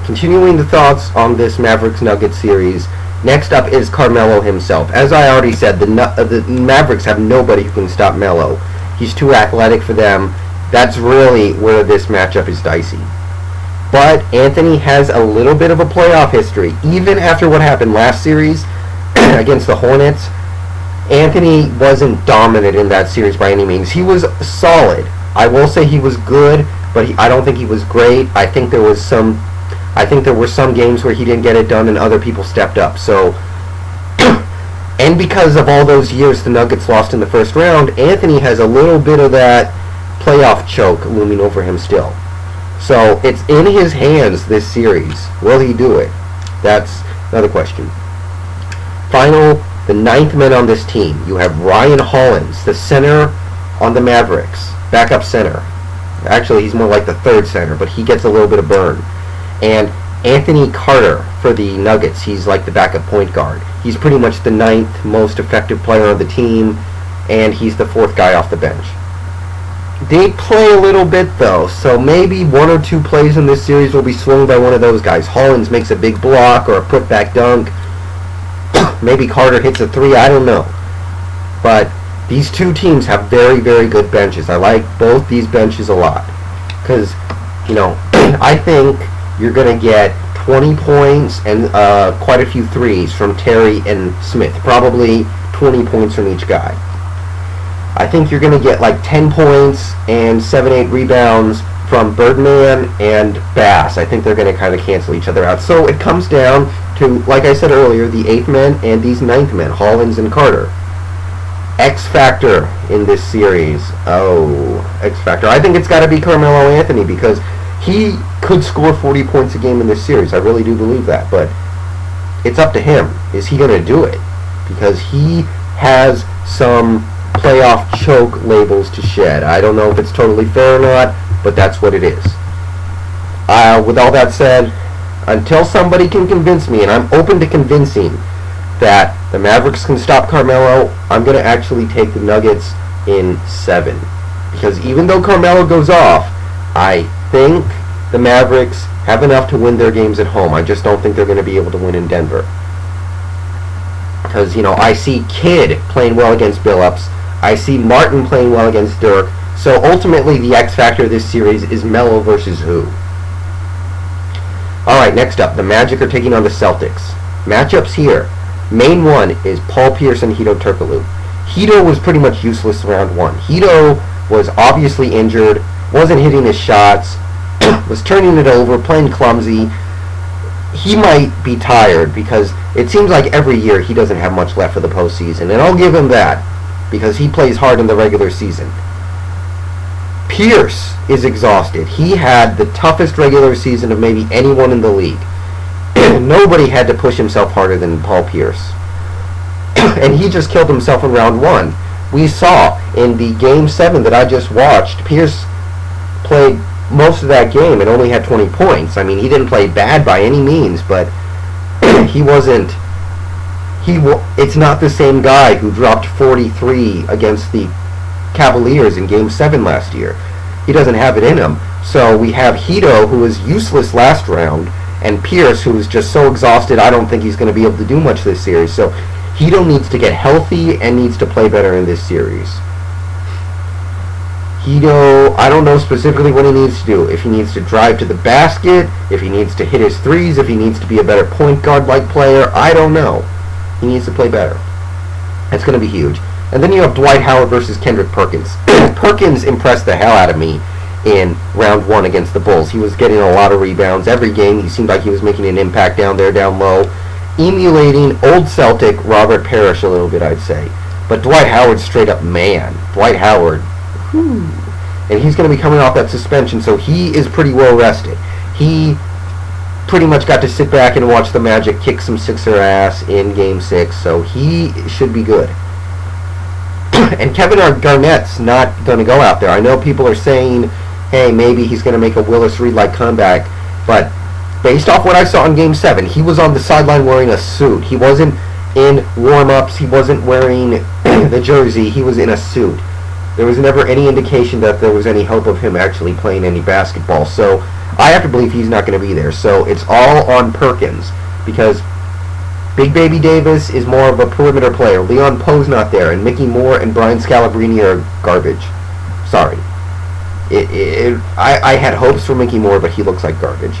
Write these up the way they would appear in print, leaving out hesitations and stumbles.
continuing the thoughts on this Mavericks-Nuggets series, next up is Carmelo himself. As I already said, the Mavericks have nobody who can stop Melo. He's too athletic for them. That's really where this matchup is dicey. But Anthony has a little bit of a playoff history. Even after what happened last series against the Hornets, Anthony wasn't dominant in that series by any means. He was solid. I will say he was good, but I don't think he was great. I think there were some games where he didn't get it done and other people stepped up. So, and because of all those years the Nuggets lost in the first round, Anthony has a little bit of that playoff choke looming over him still. So it's in his hands this series. Will he do it? That's another question. Final, the ninth man on this team. You have Ryan Hollins, the center on the Mavericks. Backup center. Actually, he's more like the third center, but he gets a little bit of burn. And Anthony Carter for the Nuggets. He's like the backup point guard. He's pretty much the ninth most effective player on the team, and he's the fourth guy off the bench. They play a little bit, though, so maybe one or two plays in this series will be swung by one of those guys. Hollins makes a big block or a putback dunk. Maybe Carter hits a three, I don't know. But these two teams have very, very good benches. I like both these benches a lot. Because, I think you're going to get 20 points and quite a few threes from Terry and Smith. Probably 20 points from each guy. I think you're going to get like 10 points and 7-8 rebounds from Birdman and Bass. I think they're going to kind of cancel each other out. So it comes down to, like I said earlier, the 8th men and these 9th men, Hollins and Carter. X factor in this series. Oh, X factor. I think it's got to be Carmelo Anthony because he could score 40 points a game in this series. I really do believe that. But it's up to him. Is he going to do it? Because he has some playoff choke labels to shed. I don't know if it's totally fair or not, but that's what it is. With all that said, until somebody can convince me, and I'm open to convincing that the Mavericks can stop Carmelo, I'm going to actually take the Nuggets in 7. Because even though Carmelo goes off, I think the Mavericks have enough to win their games at home. I just don't think they're going to be able to win in Denver. Because, I see Kidd playing well against Billups. I see Martin playing well against Dirk. So ultimately, the X factor of this series is Melo versus who? Alright, next up, the Magic are taking on the Celtics. Matchups here. Main one is Paul Pierce and Hedo Turkoglu. Hedo was pretty much useless round one. Hedo was obviously injured, wasn't hitting his shots, was turning it over, playing clumsy. He might be tired because it seems like every year he doesn't have much left for the postseason, and I'll give him that because he plays hard in the regular season. Pierce is exhausted. He had the toughest regular season of maybe anyone in the league. Nobody had to push himself harder than Paul Pierce. And he just killed himself in round one. We saw in the Game 7 that I just watched, Pierce played most of that game and only had 20 points. I mean, he didn't play bad by any means, but he wasn't... It's not the same guy who dropped 43 against the Cavaliers in Game 7 last year. He doesn't have it in him. So we have Hedo, who was useless last round, and Pierce, who is just so exhausted, I don't think he's going to be able to do much this series. So Hedo needs to get healthy and needs to play better in this series. Hedo, I don't know specifically what he needs to do. If he needs to drive to the basket, if he needs to hit his threes, if he needs to be a better point guard-like player, I don't know. He needs to play better. That's going to be huge. And then you have Dwight Howard versus Kendrick Perkins. Perkins impressed the hell out of me in round one against the Bulls. He was getting a lot of rebounds. Every game he seemed like he was making an impact down there, down low. Emulating old Celtic Robert Parrish a little bit, I'd say. But Dwight Howard's straight up man. Dwight Howard. Whew. And he's going to be coming off that suspension, so he is pretty well rested. He pretty much got to sit back and watch the Magic kick some Sixer ass in Game 6, so he should be good. And Kevin Garnett's not going to go out there. I know people are saying, hey, maybe he's going to make a Willis Reed-like comeback, but based off what I saw in Game 7, he was on the sideline wearing a suit. He wasn't in warm-ups. He wasn't wearing the jersey. He was in a suit. There was never any indication that there was any hope of him actually playing any basketball. So I have to believe he's not going to be there. So it's all on Perkins, because Big Baby Davis is more of a perimeter player. Leon Poe's not there, and Mickey Moore and Brian Scalabrine are garbage. Sorry. I had hopes for Mickey Moore, but he looks like garbage.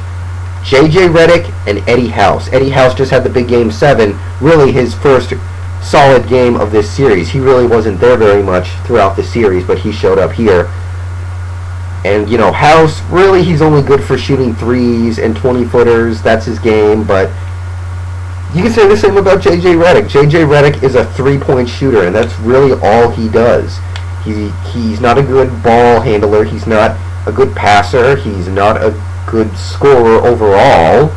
J.J. Redick and Eddie House. Eddie House just had the big game 7, really his first solid game of this series. He really wasn't there very much throughout the series, but he showed up here. And, you know, House, really he's only good for shooting threes and 20-footers. That's his game, but you can say the same about J.J. Redick. J.J. Redick is a three-point shooter, and that's really all he does. He's not a good ball handler. He's not a good passer. He's not a good scorer overall.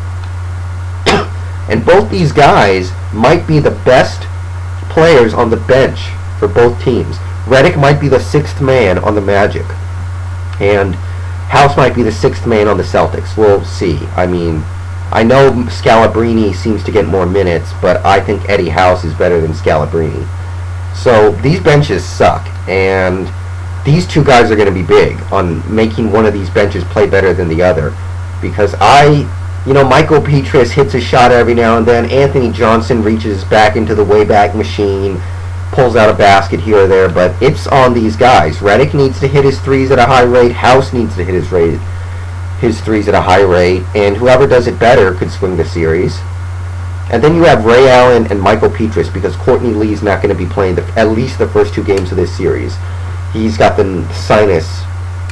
And both these guys might be the best players on the bench for both teams. Redick might be the 6th man on the Magic, and House might be the 6th man on the Celtics. We'll see. I mean, I know Scalabrine seems to get more minutes, but I think Eddie House is better than Scalabrine. So these benches suck, and these two guys are going to be big on making one of these benches play better than the other. Because Michael Petras hits a shot every now and then. Anthony Johnson reaches back into the Wayback Machine, pulls out a basket here or there, but it's on these guys. Redick needs to hit his threes at a high rate. House needs to hit his threes at a high rate, and whoever does it better could swing the series. And then you have Ray Allen and Michael Petras, because Courtney Lee's not going to be playing at least the first 2 games of this series. He's got the sinus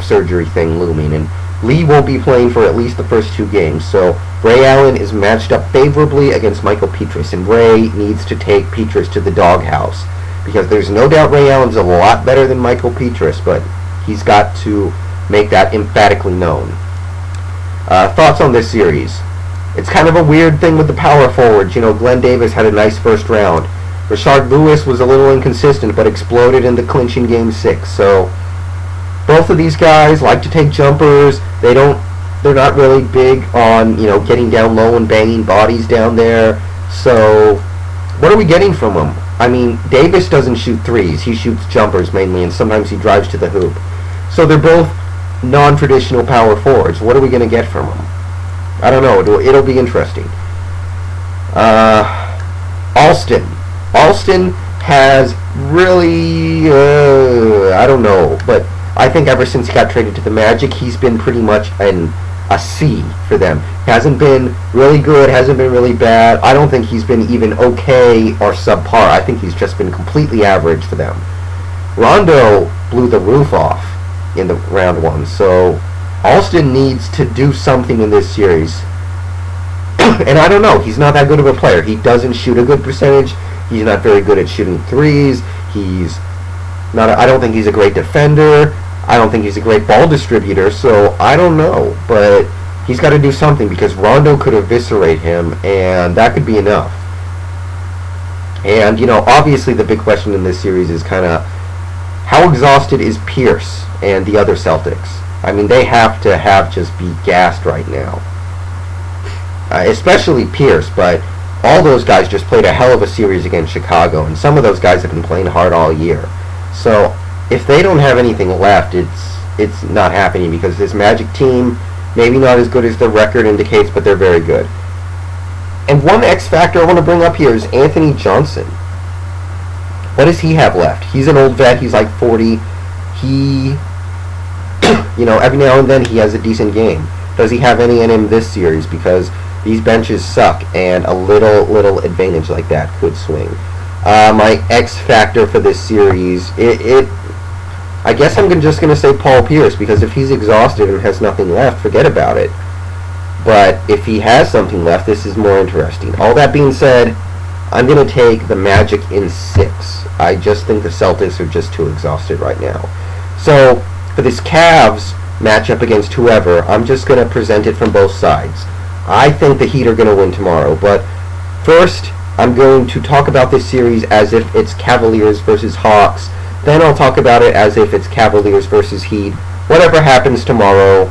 surgery thing looming, and Lee won't be playing for at least the first 2 games. So Ray Allen is matched up favorably against Michael Petras, and Ray needs to take Petras to the doghouse, because there's no doubt Ray Allen's a lot better than Michael Petras, but he's got to make that emphatically known. Thoughts on this series? It's kind of a weird thing with the power forwards. Glenn Davis had a nice first round. Rashard Lewis was a little inconsistent, but exploded in the clinching Game 6. So both of these guys like to take jumpers. They're not really big on getting down low and banging bodies down there. So what are we getting from them? I mean, Davis doesn't shoot threes. He shoots jumpers mainly, and sometimes he drives to the hoop. So they're both non-traditional power forwards. What are we going to get from them? I don't know. It'll be interesting. Alston. Alston has really, I don't know, but I think ever since he got traded to the Magic, he's been pretty much a C for them. Hasn't been really good, hasn't been really bad. I don't think he's been even okay or subpar. I think he's just been completely average for them. Rondo blew the roof off in the round 1, so Alston needs to do something in this series. And I don't know, he's not that good of a player. He doesn't shoot a good percentage. He's not very good at shooting threes. I don't think he's a great defender. I don't think he's a great ball distributor, so I don't know. But he's got to do something, because Rondo could eviscerate him, and that could be enough. And, obviously the big question in this series is kind of, how exhausted is Pierce and the other Celtics? I mean, they have to just be gassed right now. Especially Pierce, but all those guys just played a hell of a series against Chicago, and some of those guys have been playing hard all year. So if they don't have anything left, it's not happening, because this Magic team, maybe not as good as the record indicates, but they're very good. And one X factor I want to bring up here is Anthony Johnson. What does he have left? He's an old vet. He's like 40. Every now and then he has a decent game. Does he have any in him this series? Because these benches suck, and a little advantage like that could swing. My X factor for this series, I guess I'm just going to say Paul Pierce, because if he's exhausted and has nothing left, forget about it. But if he has something left, this is more interesting. All that being said, I'm going to take the Magic in 6. I just think the Celtics are just too exhausted right now. So for this Cavs matchup against whoever, I'm just going to present it from both sides. I think the Heat are going to win tomorrow, but first I'm going to talk about this series as if it's Cavaliers versus Hawks. Then I'll talk about it as if it's Cavaliers versus Heat. Whatever happens tomorrow,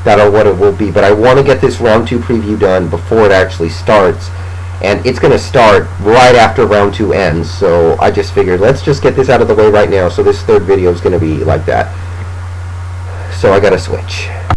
that'll what it will be. But I want to get this round 2 preview done before it actually starts. And it's going to start right after round 2 ends. So I just figured, let's just get this out of the way right now. So this third video is going to be like that. So I got to switch.